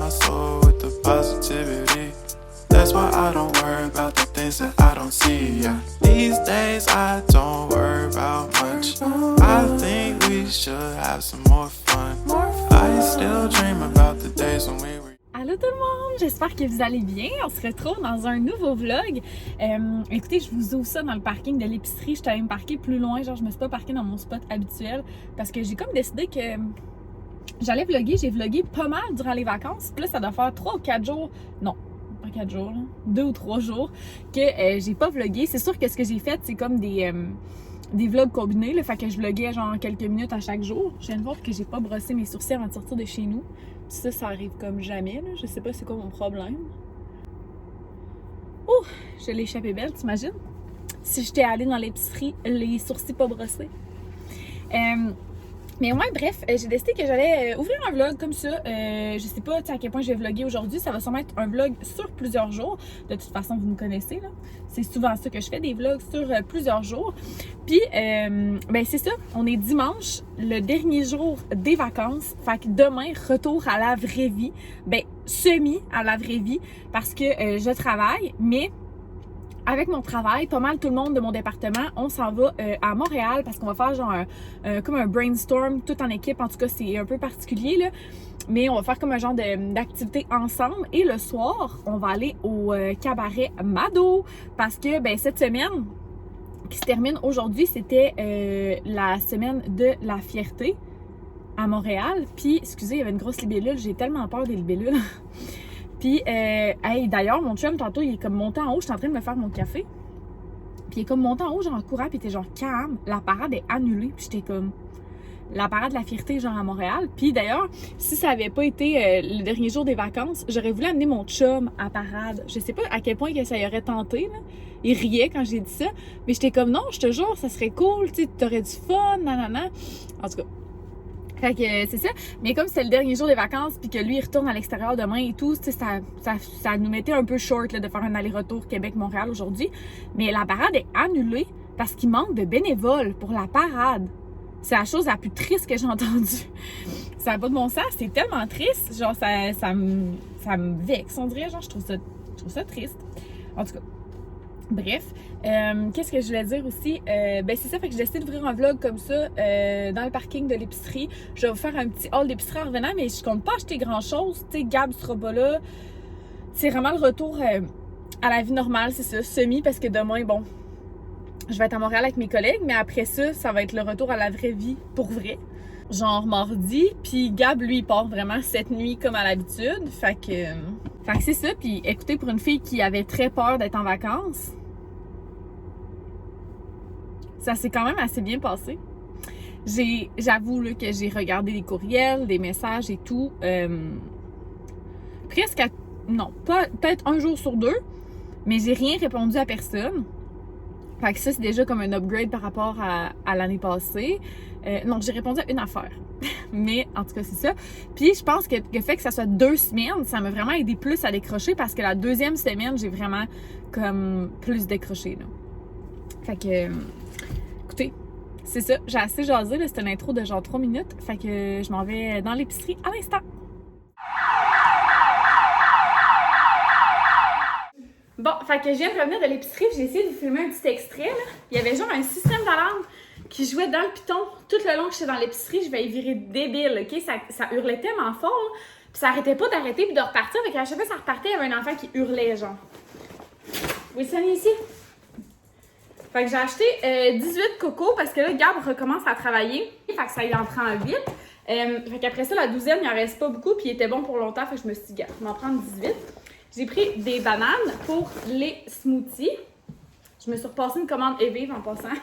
my soul with the positivity. That's why I don't worry about the things that I don't see. Yeah. These days I don't worry about much. I think we should have some more fun. I still dream about the days when we were. Allô tout le monde, j'espère que vous allez bien. On se retrouve dans un nouveau vlog. Écoutez, je vous ouvre ça dans le parking de l'épicerie. Je suis allée me parquer plus loin, genre je me suis pas parquée dans mon spot habituel parce que j'ai comme décidé que j'allais vlogger. J'ai vlogué pas mal durant les vacances. Puis là, ça doit faire 3 ou 4 jours. Non, pas 4 jours, là. 2 ou 3 jours que j'ai pas vlogué. C'est sûr que ce que j'ai fait, c'est comme des vlogs combinés, là, fait que je vloguais genre quelques minutes à chaque jour. Je viens de voir que j'ai pas brossé mes sourcils avant de sortir de chez nous. Puis ça arrive comme jamais, là. Je sais pas c'est quoi mon problème. Oh, je l'ai échappé belle, t'imagines? Si j'étais allée dans l'épicerie, les sourcils pas brossés. Mais ouais, bref, j'ai décidé que j'allais ouvrir un vlog comme ça. Je sais pas à quel point je vais vlogger aujourd'hui. Ça va sûrement être un vlog sur plusieurs jours. De toute façon, vous me connaissez, là. C'est souvent ça que je fais, des vlogs sur plusieurs jours. Puis, ben c'est ça. On est dimanche, le dernier jour des vacances. Fait que demain, retour à la vraie vie. Ben, semi à la vraie vie. Parce que je travaille, mais avec mon travail, pas mal tout le monde de mon département, on s'en va à Montréal parce qu'on va faire genre comme un brainstorm tout en équipe. En tout cas, c'est un peu particulier là, mais on va faire comme un genre d'activité ensemble. Et le soir, on va aller au cabaret Mado parce que ben cette semaine qui se termine aujourd'hui, c'était la semaine de la fierté à Montréal. Puis, excusez, il y avait une grosse libellule. J'ai tellement peur des libellules. Puis, hey, d'ailleurs, mon chum, tantôt, il est comme monté en haut. J'étais en train de me faire mon café. Puis, il est comme monté en haut, genre en courant. Puis, il était genre calme. La parade est annulée. Puis, j'étais comme. La parade de la fierté, genre à Montréal. Puis, d'ailleurs, si ça avait pas été le dernier jour des vacances, j'aurais voulu amener mon chum à parade. Je sais pas à quel point que ça y aurait tenté, là. Il riait quand j'ai dit ça. Mais j'étais comme, non, je te jure, ça serait cool. Tu sais, t'aurais du fun, nanana. En tout cas. Fait que c'est ça. Mais comme c'est le dernier jour des vacances puis que lui il retourne à l'extérieur demain et tout, tu sais, ça nous mettait un peu short là, de faire un aller-retour Québec-Montréal aujourd'hui. Mais la parade est annulée parce qu'il manque de bénévoles pour la parade. C'est la chose la plus triste que j'ai entendue. Ça n'a pas de bon sens, c'est tellement triste. Genre ça me vexe, on dirait. Genre je trouve ça triste. En tout cas. Bref, qu'est-ce que je voulais dire aussi? Ben c'est ça, fait que j'ai décidé d'ouvrir un vlog comme ça dans le parking de l'épicerie. Je vais vous faire un petit haul d'épicerie en revenant, mais je compte pas acheter grand-chose. Tu sais, Gab sera pas là. C'est vraiment le retour à la vie normale, c'est ça, semi, parce que demain, bon, je vais être à Montréal avec mes collègues, mais après ça, ça va être le retour à la vraie vie, pour vrai. Genre mardi, puis Gab, lui, il part vraiment cette nuit comme à l'habitude. Fait que c'est ça, puis écoutez, pour une fille qui avait très peur d'être en vacances, ça s'est quand même assez bien passé. J'avoue là, que j'ai regardé des courriels, des messages et tout. Presque à... Non, peut-être un jour sur 2, mais j'ai rien répondu à personne. Fait que ça, c'est déjà comme un upgrade par rapport à l'année passée. Non, j'ai répondu à une affaire. Mais en tout cas, c'est ça. Puis je pense que le fait que ça soit 2 semaines, ça m'a vraiment aidé plus à décrocher parce que la 2e semaine, j'ai vraiment comme plus décroché. Là. Fait que, écoutez, c'est ça. J'ai assez jasé. C'était une intro de genre 3 minutes. Fait que je m'en vais dans l'épicerie à l'instant. Bon, fait que je viens de revenir de l'épicerie, j'ai essayé de vous filmer un petit extrait, là. Il y avait genre un système d'alarme qui jouait dans le piton tout le long que j'étais dans l'épicerie. Je vais y virer débile, OK? Ça hurlait tellement fort, puis ça arrêtait pas d'arrêter puis de repartir. Fait qu'à chaque fois que ça repartait, il y avait un enfant qui hurlait, genre. Wilson est ici. Fait que j'ai acheté 18 cocos parce que là, Gab recommence à travailler. Fait que ça y en prend vite. Fait qu'après ça, la 12e, il en reste pas beaucoup, puis il était bon pour longtemps. Fait que je me suis dit, Gab, je vais m'en prendre 18. J'ai pris des bananes pour les smoothies. Je me suis repassé une commande Evive en passant.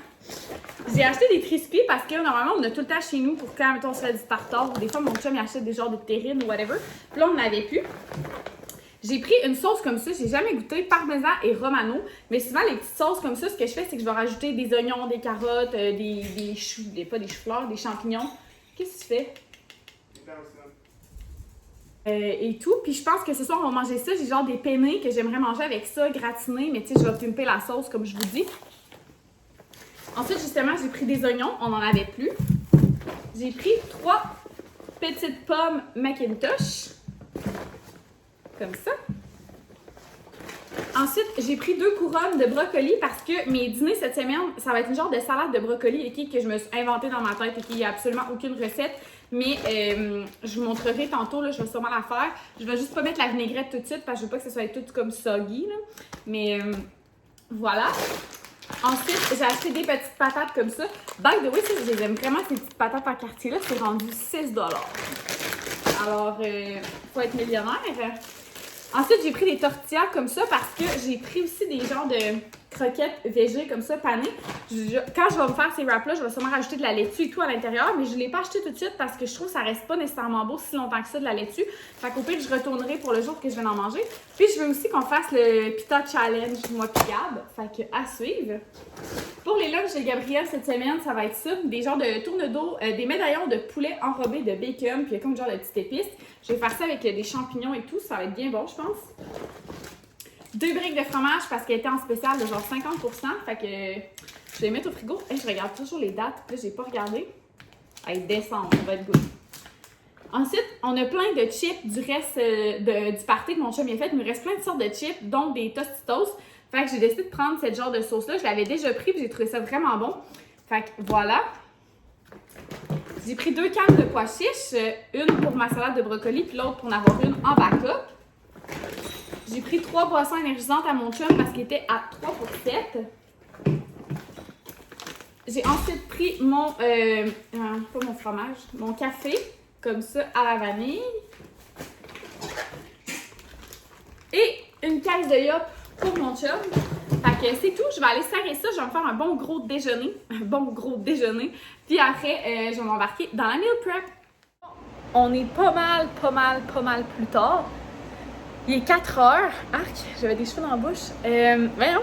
J'ai acheté des Crispy parce que normalement, on a tout le temps chez nous pour quand mettons, on se fait du tartare. Des fois, mon chum il achète des genres de terrines ou whatever. Puis là, on n'en avait plus. J'ai pris une sauce comme ça. J'ai jamais goûté parmesan et romano. Mais souvent, les petites sauces comme ça, ce que je fais, c'est que je vais rajouter des oignons, des carottes, des choux, pas des choux-fleurs, des champignons. Qu'est-ce que tu fais? Et tout. Puis je pense que ce soir, on va manger ça. J'ai genre des penne que j'aimerais manger avec ça, gratiné. Mais tu sais, je vais pimper la sauce, comme je vous dis. Ensuite, justement, j'ai pris des oignons. On n'en avait plus. J'ai pris 3 petites pommes Macintosh. comme ça. Ensuite, j'ai pris 2 couronnes de brocoli parce que mes dîners cette semaine, ça va être une genre de salade de brocoli que je me suis inventée dans ma tête et qu'il n'y a absolument aucune recette. Mais je vous montrerai tantôt, là, je vais sûrement la faire. Je vais juste pas mettre la vinaigrette tout de suite parce que je veux pas que ça soit tout comme soggy. Là. Mais voilà. Ensuite, j'ai acheté des petites patates comme ça. By the way, ça, je les aime vraiment, ces petites patates en quartier-là. C'est rendu 6 $. Alors, faut être millionnaire. Ensuite, j'ai pris des tortillas comme ça parce que j'ai pris aussi des genres de croquettes végé comme ça, panées. Quand je vais me faire ces wraps-là, je vais sûrement rajouter de la laitue et tout à l'intérieur, mais je ne l'ai pas acheté tout de suite parce que je trouve que ça reste pas nécessairement beau si longtemps que ça de la laitue. Fait qu'au pire, je retournerai pour le jour que je vais en manger. Puis je veux aussi qu'on fasse le Pita Challenge, moi pis Gab. Fait que à suivre. Pour les lunchs de Gabriel cette semaine, ça va être ça. Des genres de tourne-dos, des médaillons de poulet enrobés de bacon, puis comme genre de petites épices. Je vais faire ça avec des champignons et tout, ça va être bien bon, je pense. 2 briques de fromage parce qu'elle était en spécial de genre 50%. Fait que je vais les mettre au frigo. Et je regarde toujours les dates. Là, j'ai pas regardé. Hey, décembre, ça va être good. Ensuite, on a plein de chips du reste du party que mon chum a fait. Il me reste plein de sortes de chips, dont des Tostitos. Fait que j'ai décidé de prendre cette genre de sauce-là. Je l'avais déjà pris et j'ai trouvé ça vraiment bon. Fait que voilà. J'ai pris 2 cannes de pois chiches. Une pour ma salade de brocoli puis l'autre pour en avoir une en backup. J'ai pris 3 boissons énergisantes à mon chum parce qu'il était à 3 pour 7. J'ai ensuite pris mon, pas mon fromage, mon café, comme ça, à la vanille. Et une caisse de yop pour mon chum. Fait que c'est tout, je vais aller serrer ça, je vais me faire un bon gros déjeuner. Puis après, je vais m'embarquer dans la meal prep. On est pas mal plus tard. Il est 4 heures. Arc, j'avais des cheveux dans la bouche. Voyons.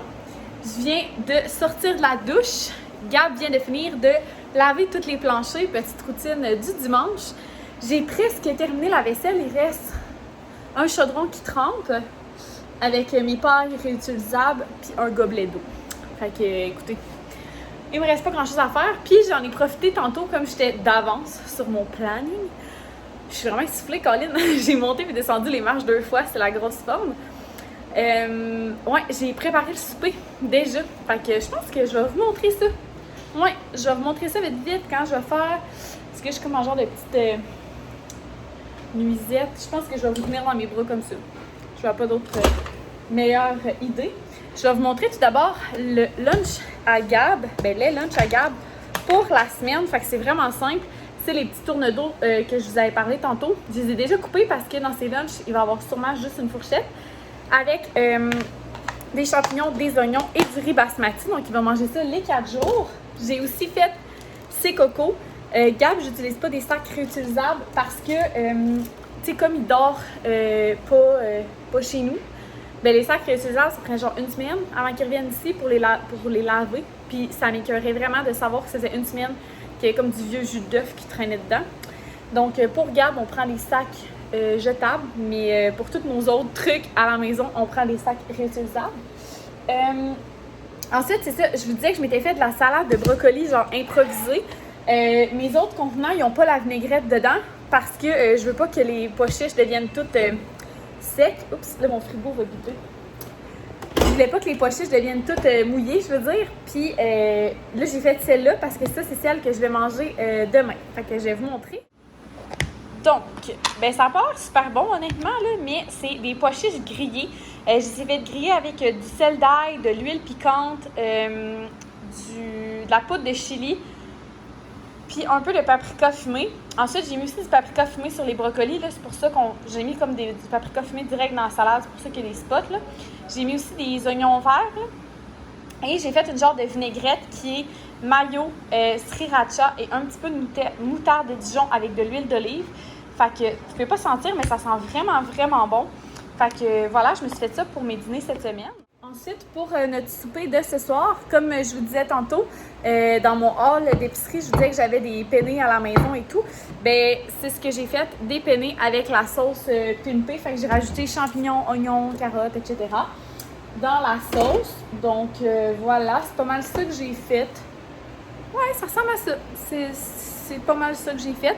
Je viens de sortir de la douche. Gab vient de finir de laver tous les planchers. Petite routine du dimanche. J'ai presque terminé la vaisselle. Il reste un chaudron qui trempe avec mes pailles réutilisables puis un gobelet d'eau. Fait que, écoutez, il me reste pas grand chose à faire. Puis j'en ai profité tantôt comme j'étais d'avance sur mon planning. Je suis vraiment essoufflée, Colin. J'ai monté et descendu les marches 2 fois, c'est la grosse forme. Ouais, j'ai préparé le souper déjà. Fait que je pense que je vais vous montrer ça. Ouais, je vais vous montrer ça vite quand je vais faire. Parce que je suis comme un genre de petite nuisette. Je pense que je vais vous tenir dans mes bras comme ça. Je n'ai pas d'autres meilleures idées. Je vais vous montrer tout d'abord le lunch à Gab. Ben, les lunchs à Gab pour la semaine. Fait que c'est vraiment simple. C'est les petits tourne-dos que je vous avais parlé tantôt. Je les ai déjà coupés parce que dans ces lunchs, il va y avoir sûrement juste une fourchette avec des champignons, des oignons et du riz basmati. Donc, il va manger ça les 4 jours. J'ai aussi fait ses cocos. Gab, j'utilise pas des sacs réutilisables parce que, tu sais, comme il dort pas chez nous, ben les sacs réutilisables, ça prend genre 1 semaine avant qu'ils reviennent ici pour les laver. Puis ça m'écœurait vraiment de savoir que ça faisait 1 semaine qu'il y avait comme du vieux jus d'œuf qui traînait dedans. Donc, pour Gab, on prend les sacs jetables, mais pour tous nos autres trucs à la maison, on prend des sacs réutilisables. Ensuite, c'est ça, je vous disais que je m'étais fait de la salade de brocoli, genre improvisée. Mes autres contenants, ils n'ont pas la vinaigrette dedans parce que je veux pas que les pois chiches deviennent toutes secs. Oups, là, mon frigo va goûter. Je voulais pas que les pois chiches deviennent toutes mouillées, je veux dire. Puis là, j'ai fait celle-là parce que ça, c'est celle que je vais manger demain. Fait que je vais vous montrer. Donc, ben ça part super bon, honnêtement, là, mais c'est des pois chiches grillés. Je les ai fait griller avec du sel d'ail, de l'huile piquante, de la poudre de chili, puis un peu de paprika fumé. Ensuite, j'ai mis aussi du paprika fumé sur les brocolis. Là, c'est pour ça que j'ai mis comme du paprika fumé direct dans la salade. C'est pour ça qu'il y a des spots. Là. J'ai mis aussi des oignons verts. Là. Et j'ai fait une genre de vinaigrette qui est mayo, sriracha et un petit peu de moutarde de Dijon avec de l'huile d'olive. Fait que tu peux pas sentir, mais ça sent vraiment bon. Fait que voilà, je me suis fait ça pour mes dîners cette semaine. Ensuite, pour notre souper de ce soir, comme je vous disais tantôt, dans mon hall d'épicerie, je vous disais que j'avais des penne à la maison et tout. Ben, c'est ce que j'ai fait, des penne avec la sauce pimpée. Fait que j'ai rajouté champignons, oignons, carottes, etc. dans la sauce. Donc, voilà, c'est pas mal ça que j'ai fait. Ouais, ça ressemble à ça. C'est pas mal ça que j'ai fait.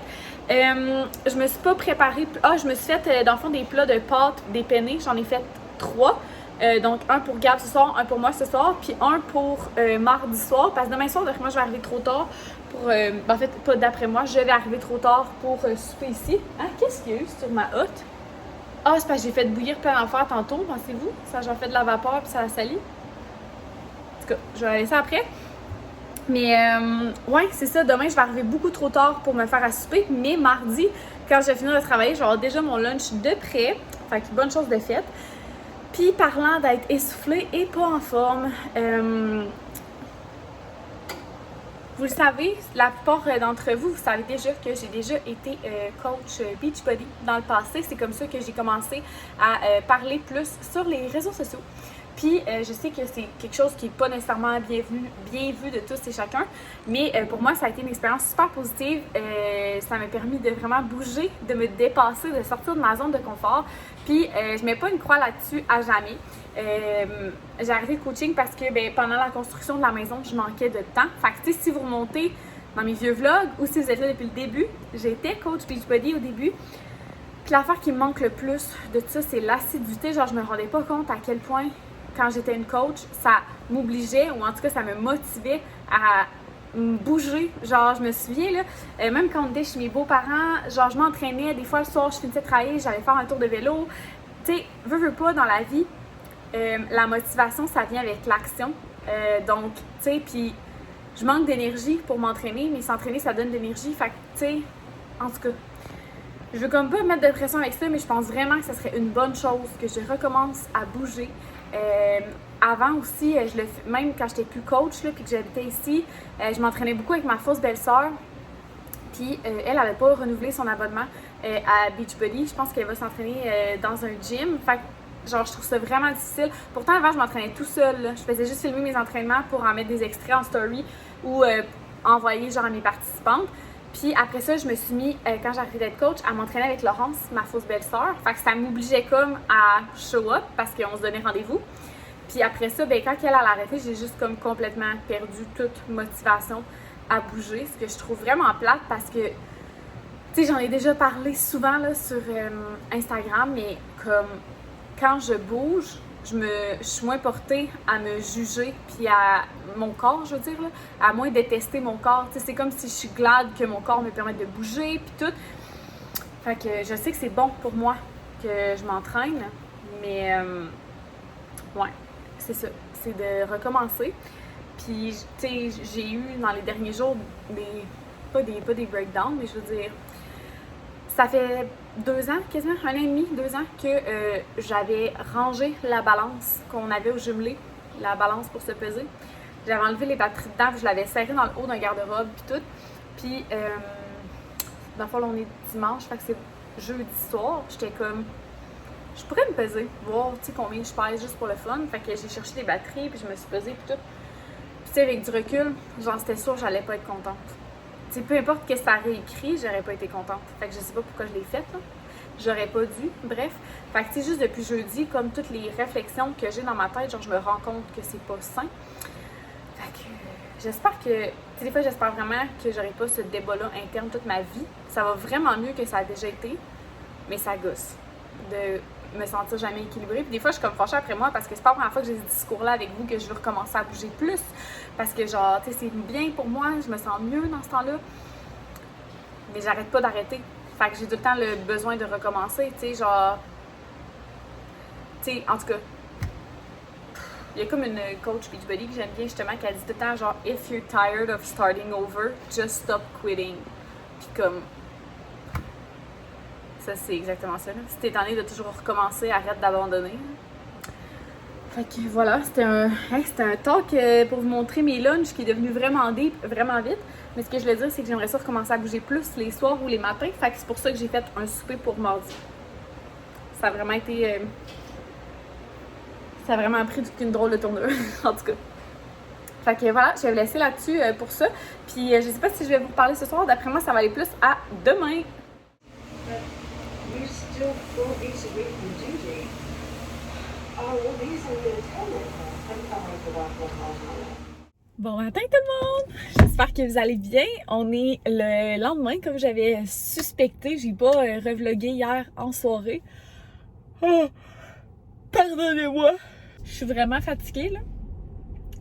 Je me suis pas préparée. Je me suis fait, dans le fond, des plats de pâtes, des penne. J'en ai fait 3. Donc, un pour Gab ce soir, un pour moi ce soir, puis un pour mardi soir. Parce que demain soir, d'après moi, je vais arriver trop tard pour. En fait, pas d'après moi, je vais arriver trop tard pour souper ici. Ah, qu'est-ce qu'il y a eu sur ma hotte? Ah, c'est parce que j'ai fait bouillir plein d'affaires tantôt, pensez-vous? Ça, j'en fait de la vapeur puis ça a sali. En tout cas, je vais la laisser après. Mais ouais, c'est ça. Demain, je vais arriver beaucoup trop tard pour me faire à souper. Mais mardi, quand je vais finir de travailler, je vais avoir déjà mon lunch de près. Fait que bonne chose de faite. Puis parlant d'être essoufflée et pas en forme, vous le savez, la plupart d'entre vous, vous savez déjà que j'ai déjà été coach Beachbody dans le passé. C'est comme ça que j'ai commencé à parler plus sur les réseaux sociaux. Puis je sais que c'est quelque chose qui n'est pas nécessairement bien vu de tous et chacun, mais pour moi, ça a été une expérience super positive. Ça m'a permis de vraiment bouger, de me dépasser, de sortir de ma zone de confort. Puis je mets pas une croix là-dessus à jamais. J'ai arrêté le coaching parce que pendant la construction de la maison, je manquais de temps. Fait que si vous remontez dans mes vieux vlogs ou si vous êtes là depuis le début, j'étais coach Beachbody au début. Puis l'affaire qui me manque le plus de tout ça, c'est l'assiduité. Genre, je me rendais pas compte à quel point, quand j'étais une coach, ça m'obligeait, ou en tout cas, ça me motivait à bouger. Genre, je me souviens, là, même quand on était chez mes beaux-parents, genre, je m'entraînais. Des fois, le soir, je finissais de travailler, j'allais faire un tour de vélo. Tu sais, veux pas, dans la vie, la motivation, ça vient avec l'action. Donc, tu sais, puis je manque d'énergie pour m'entraîner, mais s'entraîner, ça donne de l'énergie. Fait que, tu sais, en tout cas, je veux comme pas mettre de pression avec ça, mais je pense vraiment que ce serait une bonne chose que je recommence à bouger. Avant aussi, même quand j'étais plus coach, là, puis que j'habitais ici, je m'entraînais beaucoup avec ma fausse belle-sœur. Puis elle n'avait pas renouvelé son abonnement à Beachbody. Je pense qu'elle va s'entraîner dans un gym. Fait que, genre, je trouve ça vraiment difficile. Pourtant, avant, je m'entraînais tout seul. Là. Je faisais juste filmer mes entraînements pour en mettre des extraits en story ou envoyer genre à mes participantes. Puis après ça, je me suis mis, quand j'ai arrêté d'être coach, à m'entraîner avec Laurence, ma fausse belle-sœur. Fait que ça m'obligeait comme à show up parce qu'on se donnait rendez-vous. Puis après ça, quand elle a arrêté, j'ai juste comme complètement perdu toute motivation à bouger. Ce que je trouve vraiment plate parce que, tu sais, j'en ai déjà parlé souvent là, sur Instagram, mais comme quand je bouge, je suis moins portée à me juger, puis à mon corps, je veux dire, là, à moins détester mon corps. Tu sais, c'est comme si je suis glad que mon corps me permette de bouger, puis tout. Fait que je sais que c'est bon pour moi que je m'entraîne, mais ouais, c'est ça, c'est de recommencer. Puis, tu sais, j'ai eu dans les derniers jours pas des breakdowns, mais je veux dire, ça fait 2 ans, quasiment 1 an et demi, 2 ans que j'avais rangé la balance qu'on avait au jumelé, la balance pour se peser. J'avais enlevé les batteries dedans, puis je l'avais serré dans le haut d'un garde-robe, puis tout. Puis, dans le fond, on est dimanche, fait que c'est jeudi soir. J'étais comme, je pourrais me peser, voir, tu sais, combien je pèse juste pour le fun. Fait que j'ai cherché des batteries, puis je me suis pesée, puis tout. Puis, tu sais, avec du recul, genre, c'était sûr que j'allais pas être contente. T'sais, peu importe ce que ça aurait écrit, j'aurais pas été contente. Fait que je sais pas pourquoi je l'ai faite, là. J'aurais pas dû, bref. Fait que tu sais, juste depuis jeudi, comme toutes les réflexions que j'ai dans ma tête, genre je me rends compte que c'est pas sain. Fait que j'espère que, tu sais, des fois j'espère vraiment que j'aurai pas ce débat-là interne toute ma vie. Ça va vraiment mieux que ça a déjà été, mais ça gosse de me sentir jamais équilibrée. Puis des fois, je suis comme fâchée après moi parce que c'est pas la première fois que j'ai ce discours-là avec vous que je veux recommencer à bouger plus. Parce que genre, tu sais, c'est bien pour moi, je me sens mieux dans ce temps-là. Mais j'arrête pas d'arrêter. Fait que j'ai tout le temps le besoin de recommencer, tu sais, genre... Tu sais, en tout cas, il y a comme une coach Beachbody que j'aime bien justement qui a dit tout le temps genre « If you're tired of starting over, just stop quitting. » Puis comme... Ça, c'est exactement ça, là. Si t'es tanné de toujours recommencer, arrête d'abandonner. Fait que voilà, c'était un talk pour vous montrer mes lunchs qui est devenu vraiment deep, vraiment vite. Mais ce que je veux dire, c'est que j'aimerais ça recommencer à bouger plus les soirs ou les matins. Fait que c'est pour ça que j'ai fait un souper pour mardi. Ça a vraiment été... ça a vraiment pris une drôle de tournure, en tout cas. Fait que voilà, je vais vous laisser là-dessus pour ça. Puis je sais pas si je vais vous parler ce soir. D'après moi, ça va aller plus à demain. Still 4 weeks away from due date. Oh, well, these are the 10 I'm coming for that one. Bon matin tout le monde! J'espère que vous allez bien. On est le lendemain, comme j'avais suspecté. J'ai pas revlogué hier en soirée. Oh, pardonnez-moi! Je suis vraiment fatiguée là.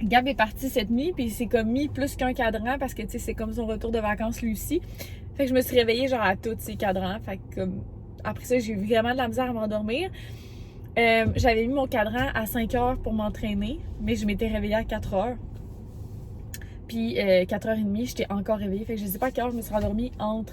Gab est parti cette nuit puis il s'est comme mis plus qu'un cadran parce que tu sais c'est comme son retour de vacances lui aussi. Fait que je me suis réveillée genre à tous ces cadrans. Fait que comme après ça j'ai eu vraiment de la misère à m'endormir. J'avais mis mon cadran à 5 heures pour m'entraîner, mais je m'étais réveillée à 4 heures. Puis 4h30, j'étais encore réveillée. Fait que je sais pas à quelle heure je me suis rendormie entre...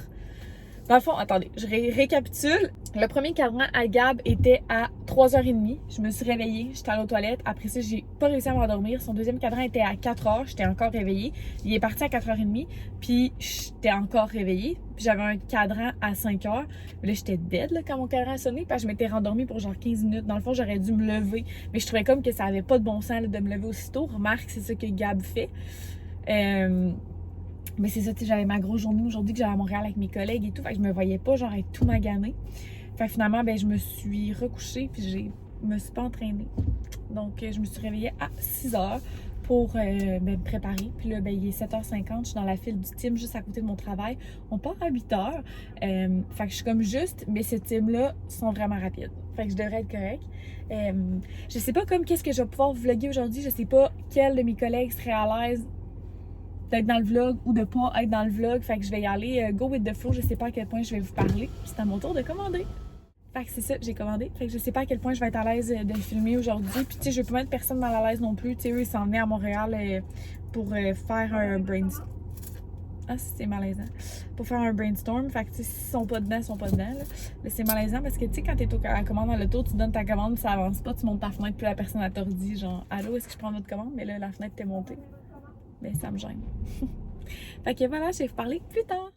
Dans le fond, attendez, je récapitule. Le premier cadran à Gab était à 3h30. Je me suis réveillée, j'étais allée aux toilettes. Après ça, j'ai pas réussi à m'endormir. Son deuxième cadran était à 4h, j'étais encore réveillée. Il est parti à 4h30, puis j'étais encore réveillée. Puis j'avais un cadran à 5h. Mais là, j'étais dead là, quand mon cadran a sonné, parce que je m'étais rendormie pour genre 15 minutes. Dans le fond, j'aurais dû me lever. Mais je trouvais comme que ça avait pas de bon sens là, de me lever aussitôt. Remarque, c'est ça que Gab fait. Mais c'est ça, tu sais, j'avais ma grosse journée aujourd'hui que j'allais à Montréal avec mes collègues et tout, fait que je me voyais pas genre être tout maganée. Fait que finalement, ben je me suis recouchée puis je me suis pas entraînée. Donc je me suis réveillée à 6h pour me préparer. Puis là, ben il est 7h50, je suis dans la file du team juste à côté de mon travail. On part à 8h. Fait que je suis comme juste, mais ce team-là sont vraiment rapides. Fait que je devrais être correcte. Je sais pas comme qu'est-ce que je vais pouvoir vlogger aujourd'hui. Je sais pas quel de mes collègues serait à l'aise d'être dans le vlog ou de pas être dans le vlog. Fait que je vais y aller go with the flow. Je sais pas à quel point je vais vous parler. C'est à mon tour de commander. Fait que c'est ça, j'ai commandé. Fait que je sais pas à quel point je vais être à l'aise de filmer aujourd'hui. Puis tu sais, je veux pas mettre personne mal à l'aise non plus. Tu sais, eux, ils s'en venaient à Montréal pour faire un brainstorm. Ah, c'est malaisant. Pour faire un brainstorm. Fait que tu sais, s'ils sont pas dedans, ils sont pas dedans. Là, c'est malaisant parce que tu sais, quand t'es à la commande dans l'auto, tu donnes ta commande, ça avance pas, tu montes ta fenêtre, puis la personne elle te redit genre allô, est-ce que je prends votre commande? Mais là, la fenêtre t'est montée. Mais ça me gêne. Fait que voilà, je vais vous parler plus tard.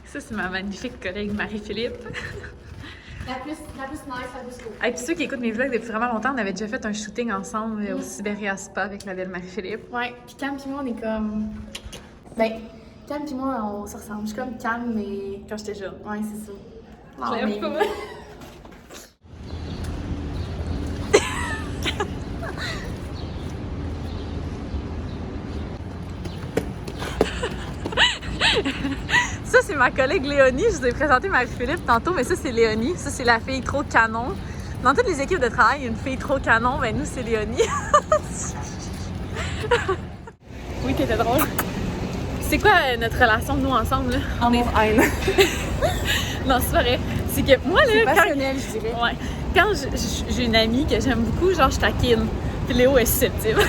Ça, c'est ma magnifique collègue Marie-Philippe. La plus nice, la plus cool. Et puis ceux qui écoutent mes vlogs depuis vraiment longtemps, on avait déjà fait un shooting ensemble au Siberia Spa avec la belle Marie-Philippe. Ouais, puis Cam pis moi, on est comme... Ben, Cam pis moi, on se ressemble. Je suis comme Cam, mais... Quand j'étais jeune. Ouais, c'est ça. Je l'aime pas. Ça, c'est ma collègue Léonie. Je vous ai présenté Marie-Philippe tantôt, mais ça, c'est Léonie. Ça, c'est la fille trop canon. Dans toutes les équipes de travail, il y a une fille trop canon. Ben, nous, c'est Léonie. Oui, t'étais drôle. C'est quoi notre relation, nous, ensemble? Là? On est haine. Non, c'est pas vrai. C'est que moi, là. C'est passionnel, je dirais. Ouais. Quand j'ai une amie que j'aime beaucoup, genre, je taquine. Puis Léo est susceptible.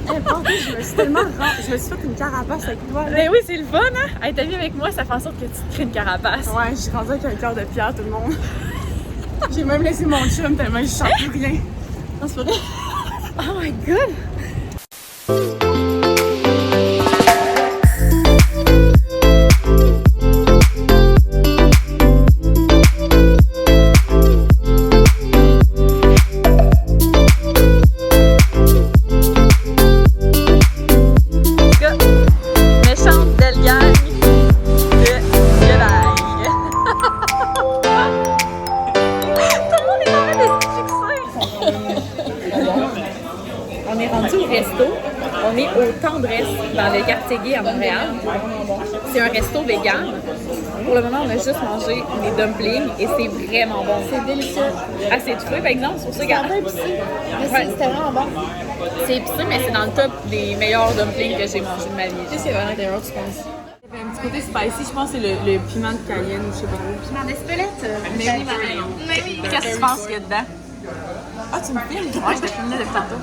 Je me suis tellement je me suis fait une carapace avec toi. Là. Mais oui, c'est le fun, hein? Être amie avec moi, ça fait en sorte que tu te crées une carapace. Ouais, je suis rendue avec un cœur de pierre, tout le monde. J'ai même laissé mon chum tellement je sens plus rien. Non, c'est pas vrai. Oh my god! On est au Tendresse, dans le quartier gay à Montréal. C'est un resto vegan. Pour le moment, on a juste mangé des dumplings et c'est vraiment bon. C'est délicieux. Assez épicé, par exemple, c'est pour ça C'est un peu épicé, mais Ouais. c'était vraiment bon. C'est épicé, mais c'est dans le top des meilleurs dumplings que j'ai mangé de ma vie. Qu'est-ce qu'il y a à l'intérieur, tu penses? Il y avait un petit côté spicy, je pense que c'est le piment de Cayenne ou je sais pas trop. Piment d'Espelette? Mais oui, Marion. Qu'est-ce que tu penses qu'il y a dedans? Ah, tu me filmes? Ouais, je te filmais depuis tantôt.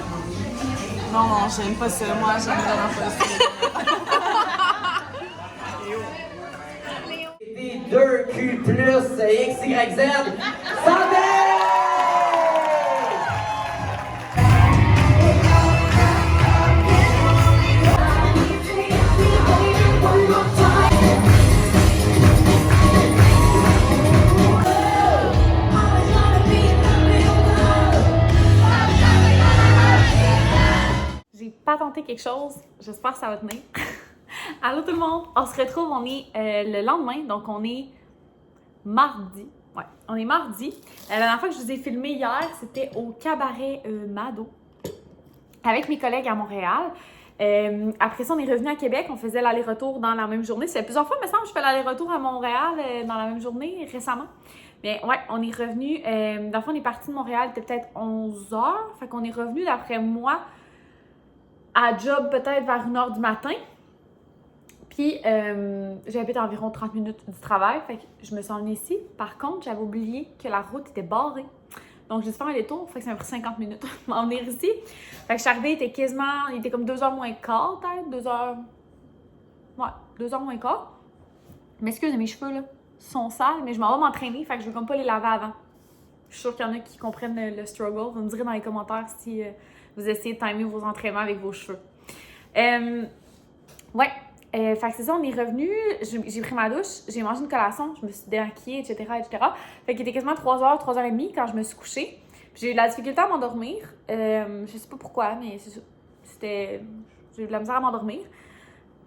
Non, non, j'aime pas ça. Moi, j'aime vraiment pas ça. Des 2Q plus XYZ. Santé! tenter quelque chose. J'espère que ça va tenir. Allô tout le monde! On se retrouve, on est le lendemain, donc on est mardi. Ouais, on est mardi. La dernière fois que je vous ai filmé hier, c'était au cabaret Mado avec mes collègues à Montréal. Après ça, on est revenu à Québec. On faisait l'aller-retour dans la même journée. Ça fait plusieurs fois, il me semble, que je fais l'aller-retour à Montréal dans la même journée récemment. Mais ouais, on est revenu. Dans le fond, on est parti de Montréal, il était peut-être 11h. Fait qu'on est revenu, d'après moi, à job peut-être vers 1h du matin. Puis, j'habite à environ 30 minutes du travail. Fait que je me suis emmenée ici. Par contre, j'avais oublié que la route était barrée. Donc, j'ai dû faire un détour. Fait que ça m'a pris 50 minutes pour m'en venir ici. Fait que je suis arrivée, il était comme 2h moins quart, peut-être. 2h. Ouais, 2h moins quart. Mais excusez, mes cheveux, là, sont sales, mais je m'en vais m'entraîner. Fait que je veux comme pas les laver avant. Je suis sûre qu'il y en a qui comprennent le struggle. Vous me direz dans les commentaires si vous essayez de timer vos entraînements avec vos cheveux. Ouais. Fait que c'est ça, on est revenu, j'ai pris ma douche, j'ai mangé une collation, je me suis démaquillée, etc. Fait qu'il était quasiment 3h, 3h30 quand je me suis couchée. Puis j'ai eu de la difficulté à m'endormir. Je sais pas pourquoi, mais c'est ça. J'ai eu de la misère à m'endormir.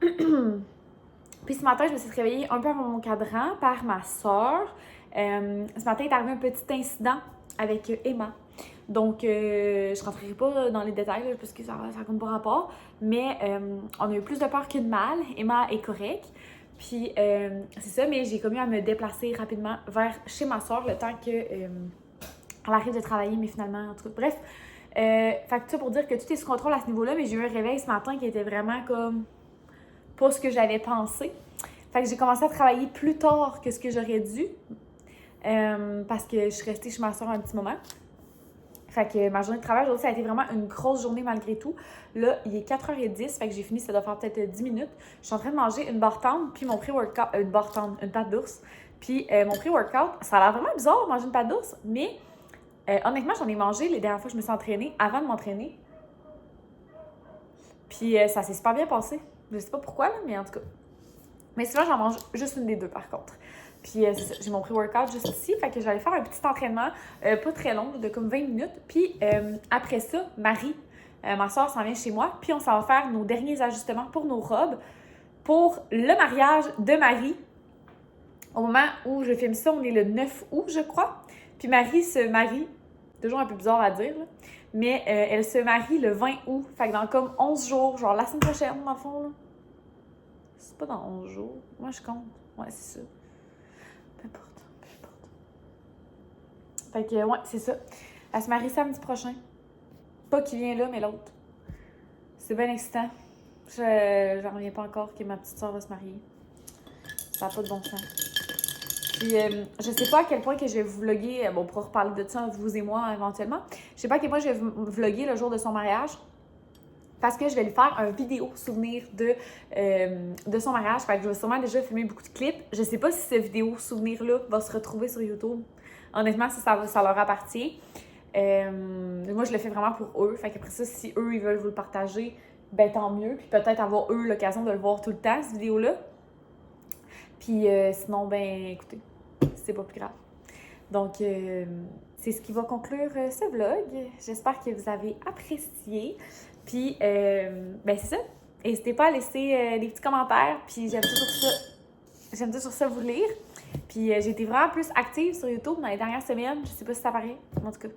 Puis ce matin, je me suis réveillée un peu avant mon cadran par ma soeur. Ce matin, il est arrivé un petit incident avec Emma. Donc, je rentrerai pas dans les détails là, parce que ça compte pas rapport, mais on a eu plus de peur que de mal. Emma est correcte. Puis, c'est ça, mais j'ai commis à me déplacer rapidement vers chez ma soeur le temps que elle arrive de travailler, mais finalement, en tout cas, bref. Fait que ça pour dire que tout est sous contrôle à ce niveau-là, mais j'ai eu un réveil ce matin qui était vraiment comme pas ce que j'avais pensé. Fait que j'ai commencé à travailler plus tard que ce que j'aurais dû parce que je suis restée chez ma soeur un petit moment. Fait que ma journée de travail aujourd'hui, ça a été vraiment une grosse journée malgré tout. Là, il est 4h10, fait que j'ai fini, ça doit faire peut-être 10 minutes. Je suis en train de manger une barre tendre, puis mon pré-workout, une pâte d'ours. Puis mon pré-workout, ça a l'air vraiment bizarre de manger une pâte d'ours, mais honnêtement, j'en ai mangé les dernières fois que je me suis entraînée, avant de m'entraîner. Puis ça s'est super bien passé. Je sais pas pourquoi, là, mais en tout cas. Mais souvent, j'en mange juste une des deux, par contre. Puis j'ai mon pré-workout juste ici, fait que j'allais faire un petit entraînement, pas très long, de comme 20 minutes. Puis après ça, Marie, ma soeur, s'en vient chez moi, puis on s'en va faire nos derniers ajustements pour nos robes, pour le mariage de Marie. Au moment où je filme ça, on est le 9 août, je crois. Puis Marie se marie, toujours un peu bizarre à dire, là, mais elle se marie le 20 août, fait que dans comme 11 jours, genre la semaine prochaine, dans le fond, là. C'est pas dans 11 jours, moi je compte, ouais, c'est ça. Peu importe. Fait que, ouais, c'est ça. Elle se marie samedi prochain. Pas qui vient là, mais l'autre. C'est bien excitant. J'en reviens pas encore que ma petite soeur va se marier. Ça n'a pas de bon sens. Puis, je sais pas à quel point que je vais vous vlogger. Bon, on pourra reparler de ça, vous et moi, éventuellement. Je sais pas à quel point je vais vous vlogger le jour de son mariage. Parce que je vais lui faire un vidéo souvenir de son mariage. Fait que je vais sûrement déjà filmer beaucoup de clips. Je sais pas si cette vidéo souvenir-là va se retrouver sur YouTube. Honnêtement, ça leur appartient. Moi, je le fais vraiment pour eux. Fait qu'après ça, si eux, ils veulent vous le partager, ben tant mieux. Puis peut-être avoir eux l'occasion de le voir tout le temps, cette vidéo-là. Puis sinon, ben écoutez, c'est pas plus grave. Donc, c'est ce qui va conclure ce vlog. J'espère que vous avez apprécié. Puis, ben c'est ça. N'hésitez pas à laisser des petits commentaires. Puis, j'aime toujours ça vous lire. Puis, j'ai été vraiment plus active sur YouTube dans les dernières semaines. Je sais pas si ça paraît, en tout cas.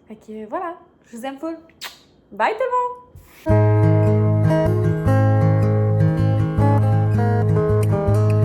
Fait que voilà, je vous aime full. Bye tout le monde!